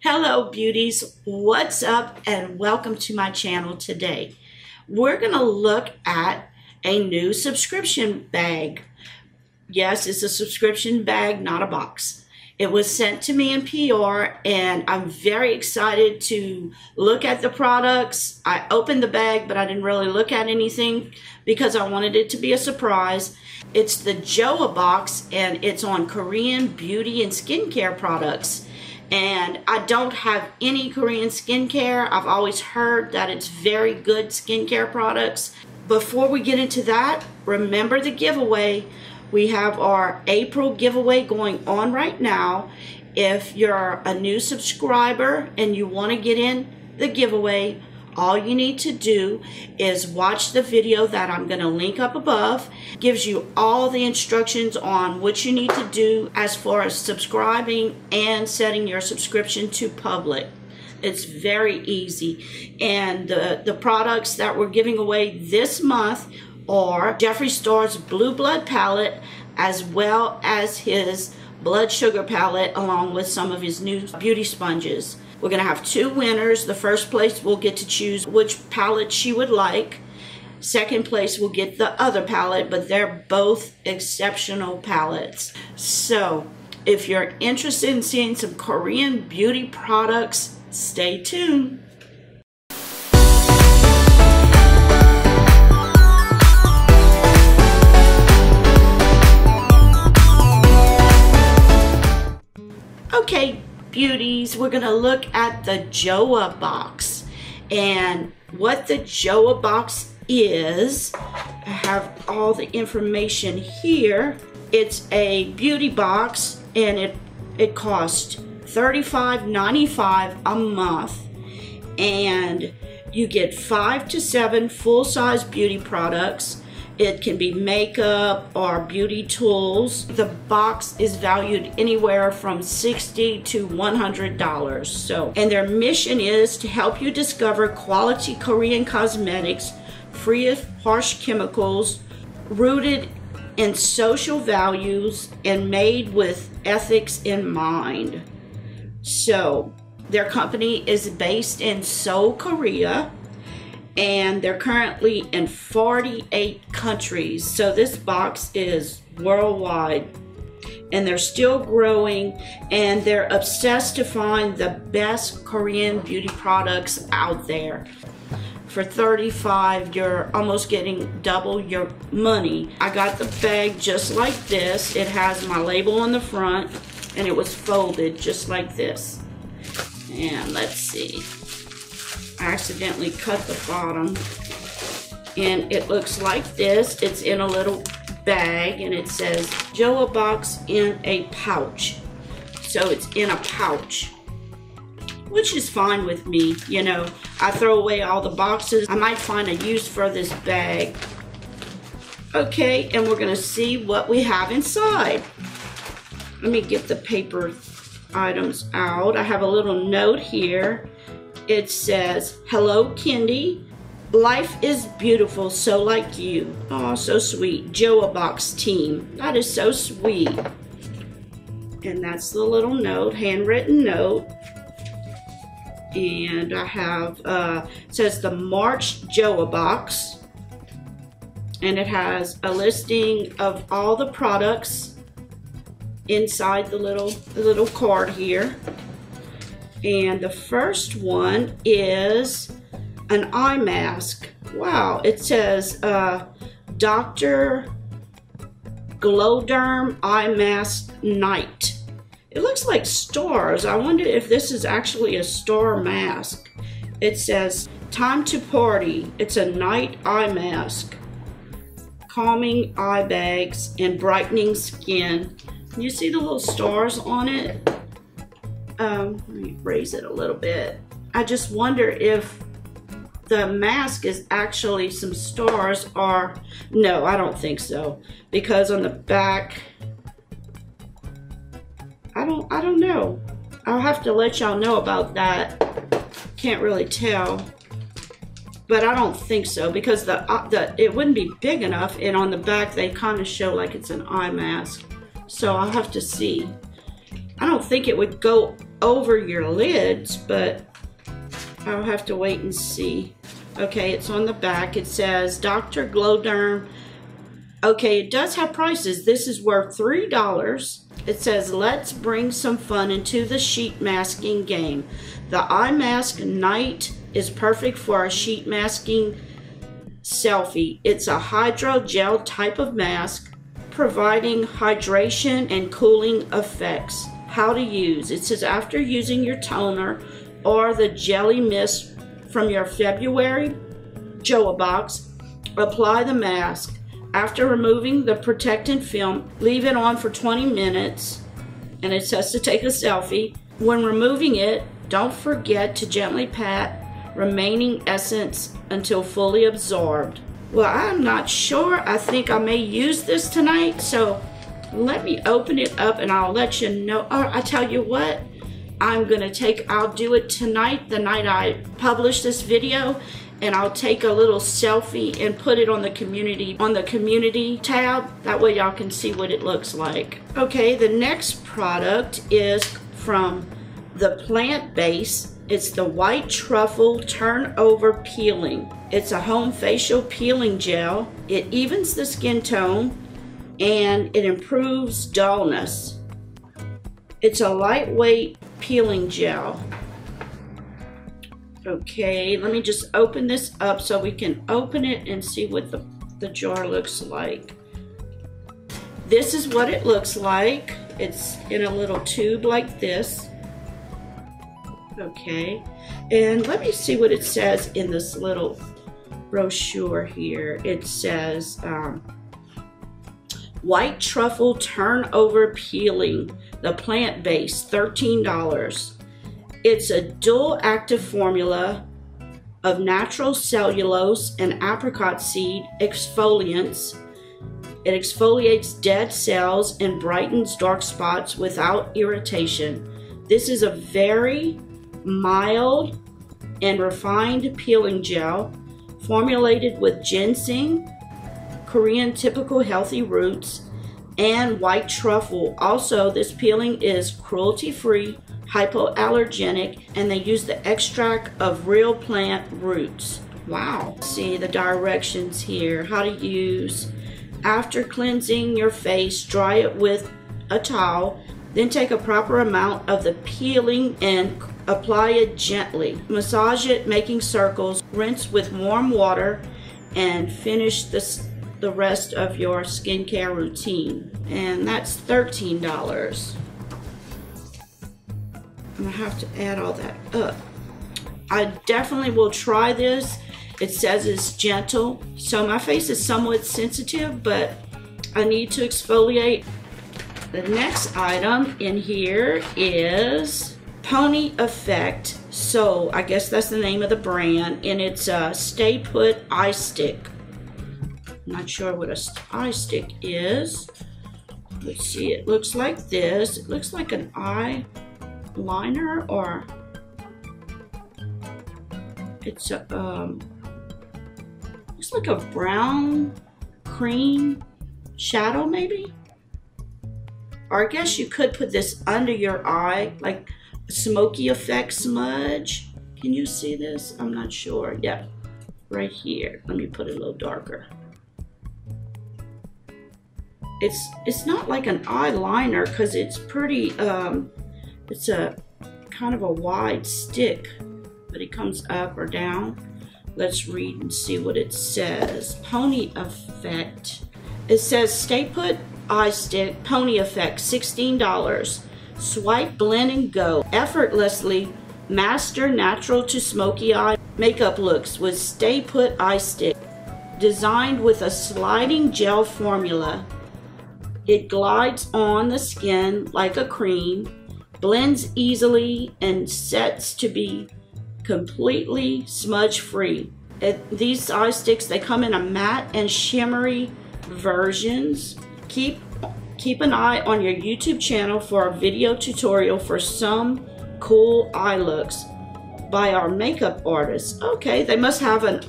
Hello beauties, what's up and welcome to my channel today. We're gonna look at a new subscription bag. Yes, it's a subscription bag, not a box. It was sent to me in PR and I'm very excited to look at the products. I opened the bag, but I didn't really look at anything because I wanted it to be a surprise. It's the Joah box and it's on Korean beauty and skincare products. And I don't have any Korean skincare. I've always heard that it's very good skincare products. Before we get into that, remember the giveaway. We have our April giveaway going on right now. If you're a new subscriber and you want to get in the giveaway, all you need to do is watch the video that I'm going to link up above. It gives you all the instructions on what you need to do as far as subscribing and setting your subscription to public. It's very easy. And the products that we're giving away this month are Jeffree Star's Blue Blood palette, as well as his Blood Sugar palette, along with some of his new beauty sponges. We're going to have two winners. The first place will get to choose which palette she would like. Second place will get the other palette, but they're both exceptional palettes. So if you're interested in seeing some Korean beauty products, stay tuned. Okay, beauties, we're going to look at the Joah box. And what the Joah box is, I have all the information here. It's a beauty box and it costs $35.95 a month. And you get 5 to 7 full-size beauty products. It can be makeup or beauty tools. The box is valued anywhere from $60 to $100. And their mission is to help you discover quality Korean cosmetics, free of harsh chemicals, rooted in social values, and made with ethics in mind. So their company is based in Seoul, Korea. And they're currently in 48 countries. So this box is worldwide. And they're still growing. And they're obsessed to find the best Korean beauty products out there. For $35, you're almost getting double your money. I got the bag just like this. It has my label on the front. And it was folded just like this. And let's see. I accidentally cut the bottom, and it looks like this. It's in a little bag and it says Joah box in a pouch. So it's in a pouch, which is fine with me. You know, I throw away all the boxes. I might find a use for this bag. Okay, and we're gonna see what we have inside. Let me get the paper items out. I have a little note here. It says, "Hello, Kendy. Life is beautiful, so like you." Oh, so sweet. Joah box team. That is so sweet. And that's the little note, handwritten note. And I have, it says the March Joah box. And it has a listing of all the products inside the little card here. And the first one is an eye mask. Wow, it says Dr. Glowderm Eye Mask Night. It looks like stars. I wonder if this is actually a star mask. It says time to party. It's a night eye mask. Calming eye bags and brightening skin. You see the little stars on it? Let me raise it a little bit. I just wonder if the mask is actually some stars, or no, I don't think so, because on the back, I don't know. I'll have to let y'all know about that. Can't really tell, but I don't think so, because it wouldn't be big enough, and on the back they kind of show like it's an eye mask. So I'll have to see. I don't think it would go over your lids, but I'll have to wait and see. Okay, it's on the back. It says Dr. Glowderm. Okay, it does have prices. This is worth $3. It says, let's bring some fun into the sheet masking game. The eye mask night is perfect for a sheet masking selfie. It's a hydrogel type of mask, providing hydration and cooling effects. How to use. It says after using your toner or the jelly mist from your February Joah box, apply the mask. After removing the protectant film, leave it on for 20 minutes, and it says to take a selfie. When removing it, don't forget to gently pat remaining essence until fully absorbed. Well, I'm not sure. I think I may use this tonight, so let me open it up and I'll let you know. Or I tell you what, I'll do it tonight, the night I publish this video, and I'll take a little selfie and put it on the community tab. That way y'all can see what it looks like. Okay, the next product is from the plant base. It's the white truffle turnover peeling. It's a home facial peeling gel. It evens the skin tone and it improves dullness. It's a lightweight peeling gel. Okay, let me just open this up so we can open it and see what the jar looks like. This is what it looks like. It's in a little tube like this. Okay, and let me see what it says in this little brochure here. It says white truffle turnover peeling, the plant base, $13. It's a dual active formula of natural cellulose and apricot seed exfoliants. It exfoliates dead cells and brightens dark spots without irritation. This is a very mild and refined peeling gel formulated with ginseng, Korean typical healthy roots, and white truffle. Also, this peeling is cruelty-free, hypoallergenic, and they use the extract of real plant roots. Wow. See the directions here, how to use. After cleansing your face, dry it with a towel, then take a proper amount of the peeling and apply it gently. Massage it, making circles, rinse with warm water, and finish the rest of your skincare routine. And that's $13. I'm gonna have to add all that up. I definitely will try this. It says it's gentle, so my face is somewhat sensitive, but I need to exfoliate. The next item in here is Pony Effect. So I guess that's the name of the brand, and it's a Stay Put Eye Stick. I'm not sure what a eye stick is. Let's see, it looks like this. It looks like an eye liner, or it's a looks like a brown cream shadow maybe, or I guess you could put this under your eye like a smoky effect smudge. Can you see this? I'm not sure. Yep, right here. Let me put it a little darker. It's not like an eyeliner because it's pretty it's a kind of a wide stick, but it comes up or down. Let's read and see what it says. Pony Effect. It says Stay Put Eye Stick, Pony Effect, $16. Swipe, blend, and go. Effortlessly master natural to smoky eye makeup looks with Stay Put Eye Stick. Designed with a sliding gel formula, it glides on the skin like a cream, blends easily, and sets to be completely smudge free. These eye sticks, they come in a matte and shimmery versions. Keep an eye on your YouTube channel for a video tutorial for some cool eye looks by our makeup artists. Okay, they must have a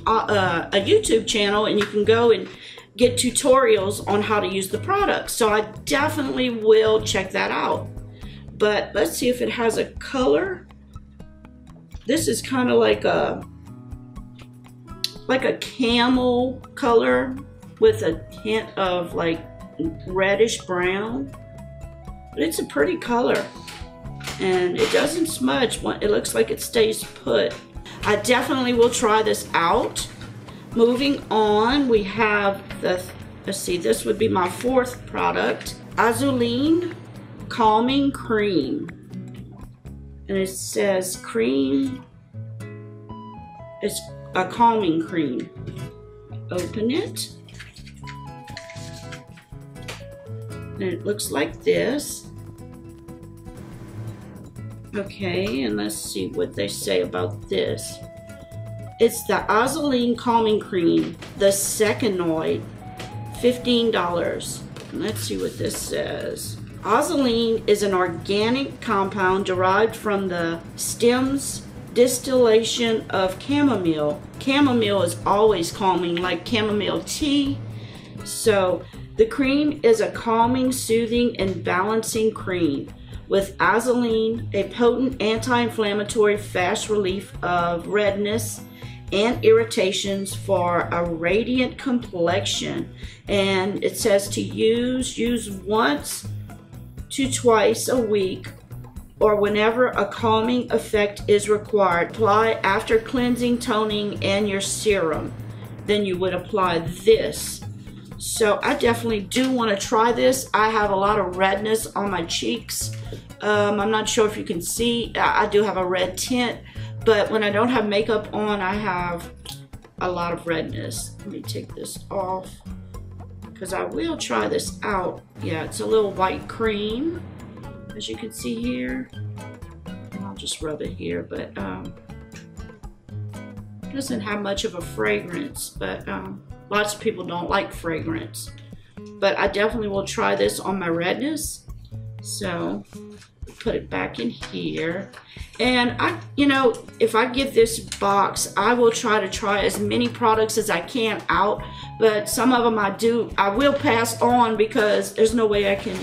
YouTube channel, and you can go and get tutorials on how to use the product. So I definitely will check that out. but let's see if it has a color. This is kind of like a camel color with a hint of like reddish brown. But it's a pretty color, and it doesn't smudge. It looks like it stays put. I definitely will try this out. Moving on, we have the, let's see, this would be my fourth product, Azuline Calming Cream. And it says cream, it's a calming cream. Open it. And it looks like this. Okay, and let's see what they say about this. It's the Azuline Calming Cream, the Secanoid, $15. Let's see what this says. Azuline is an organic compound derived from the stems distillation of chamomile. Chamomile is always calming, like chamomile tea. So the cream is a calming, soothing, and balancing cream with Azuline, a potent anti-inflammatory, fast relief of redness and irritations for a radiant complexion. And it says to use once to twice a week or whenever a calming effect is required. Apply after cleansing, toning, and your serum. Then you would apply this. So I definitely do want to try this. I have a lot of redness on my cheeks. I'm not sure if you can see, I do have a red tint, but when I don't have makeup on, I have a lot of redness. Let me take this off because I will try this out. Yeah, it's a little white cream, as you can see here. And I'll just rub it here, but it doesn't have much of a fragrance, but lots of people don't like fragrance. But I definitely will try this on my redness. So put it back in here. And if I get this box, I will try to try as many products as I can out, but some of them I will pass on because there's no way I can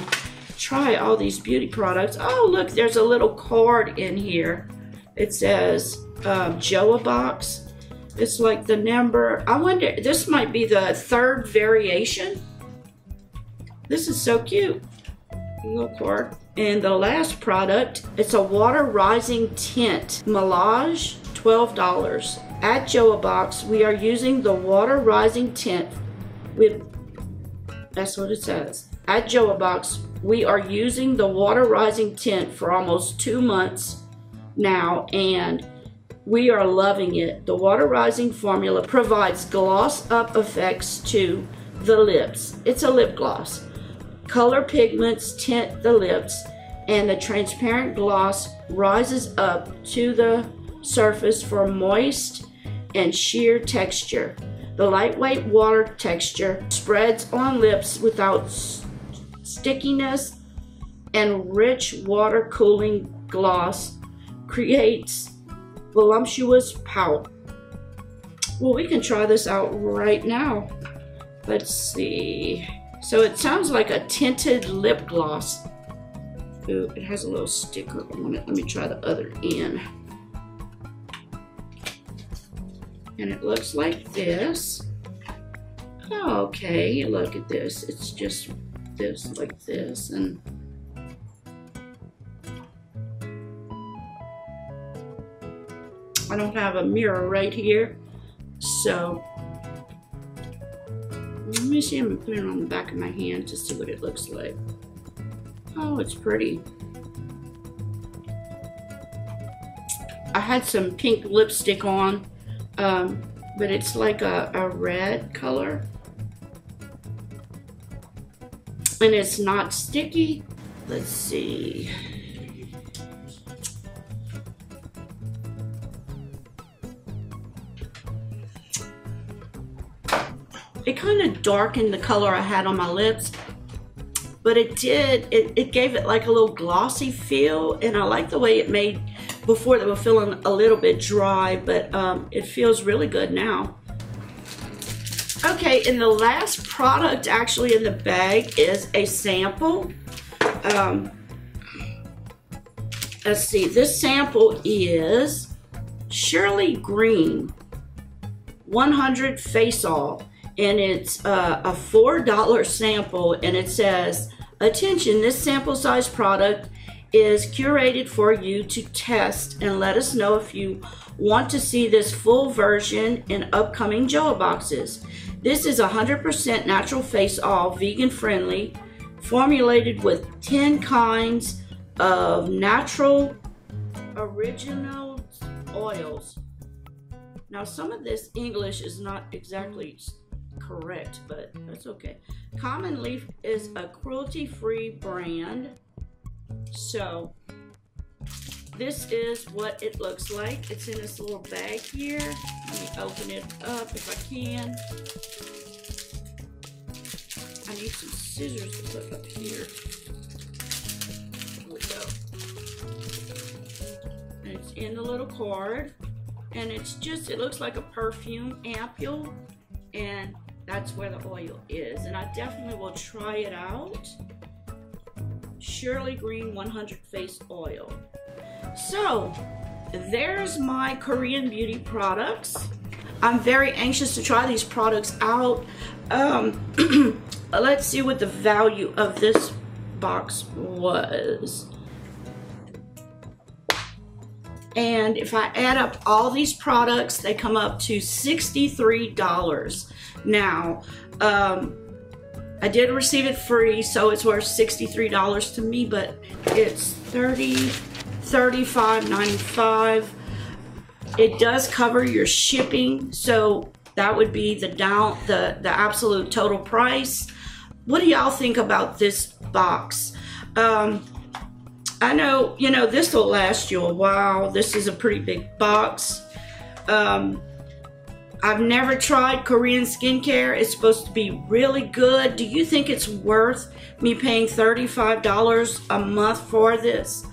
try all these beauty products. Oh, look, there's a little card in here. It says Joah box. It's like the number, I wonder, this might be the third variation. This is so cute. A little card. And the last product, it's a water rising tint, Melange, $12. At Joah box, we are using the water rising tint that's what it says. At Joah box, we are using the water rising tint for almost 2 months now, and we are loving it. The water rising formula provides gloss up effects to the lips. It's a lip gloss. Color pigments tint the lips, and the transparent gloss rises up to the surface for moist and sheer texture. The lightweight water texture spreads on lips without stickiness, and rich water cooling gloss creates voluptuous pout. Well, we can try this out right now. Let's see. So it sounds like a tinted lip gloss. Ooh, it has a little sticker on it. Let me try the other end. And it looks like this. Oh, okay, look at this. It's just this, like this. And I don't have a mirror right here. So let me see, I'm gonna put it on the back of my hand to see what it looks like. Oh, it's pretty. I had some pink lipstick on, but it's like a red color. And it's not sticky. Let's see. It kind of darkened the color I had on my lips, but it gave it like a little glossy feel, and I like the way it made before they were feeling a little bit dry, but it feels really good now. Okay, and the last product actually in the bag is a sample. let's see, this sample is Shirley Green 100 Face Off, and it's a $4 sample, and it says, attention, this sample size product is curated for you to test, and let us know if you want to see this full version in upcoming Joah boxes. This is 100% natural face oil, vegan friendly, formulated with 10 kinds of natural original oils. Now, some of this English is not exactly correct, but that's okay. Common Leaf is a cruelty-free brand. So this is what it looks like. It's in this little bag here. Let me open it up if I can. I need some scissors to put up here. Here we go. And it's in the little card. And it's just, it looks like a perfume ampule. And that's where the oil is. And I definitely will try it out. Shirley Green 100 Face Oil. So there's my Korean beauty products. I'm very anxious to try these products out. Let's see what the value of this box was. And if I add up all these products, they come up to $63. Now, I did receive it free, so it's worth $63 to me, but it's $35.95. It does cover your shipping, so that would be the absolute total price. What do y'all think about this box? I know, you know, this will last you a while. This is a pretty big box. I've never tried Korean skincare. It's supposed to be really good. Do you think it's worth me paying $35 a month for this?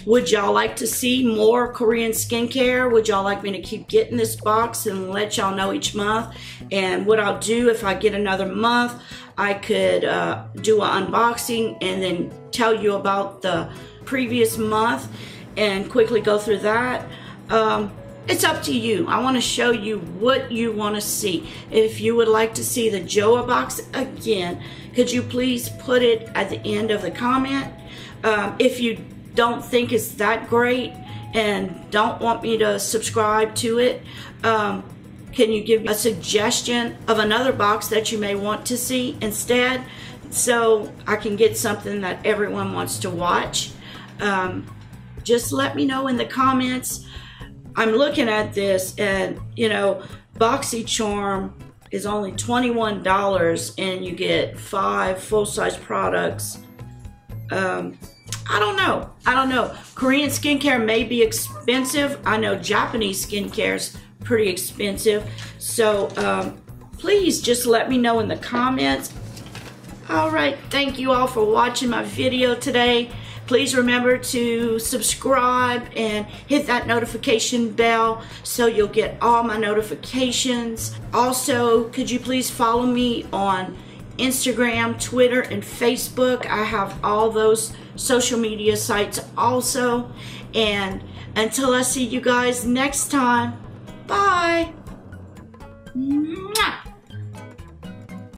Would y'all like to see more Korean skincare? Would y'all like me to keep getting this box and let y'all know each month? And what I'll do if I get another month, I could do an unboxing and then tell you about the previous month and quickly go through that. It's up to you. I want to show you what you want to see. If you would like to see the Joah box again, could you please put it at the end of the comment? If you don't think it's that great and don't want me to subscribe to it, can you give me a suggestion of another box that you may want to see instead, so I can get something that everyone wants to watch? Just let me know in the comments. I'm looking at this, and you know, Boxycharm is only $21 and you get 5 full-size products. I don't know. Korean skincare may be expensive. I know Japanese skincare is pretty expensive. So please just let me know in the comments. All right, thank you all for watching my video today. Please remember to subscribe and hit that notification bell so you'll get all my notifications. Also, could you please follow me on Instagram, Twitter, and Facebook? I have all those social media sites also. And until I see you guys next time, bye. Mwah.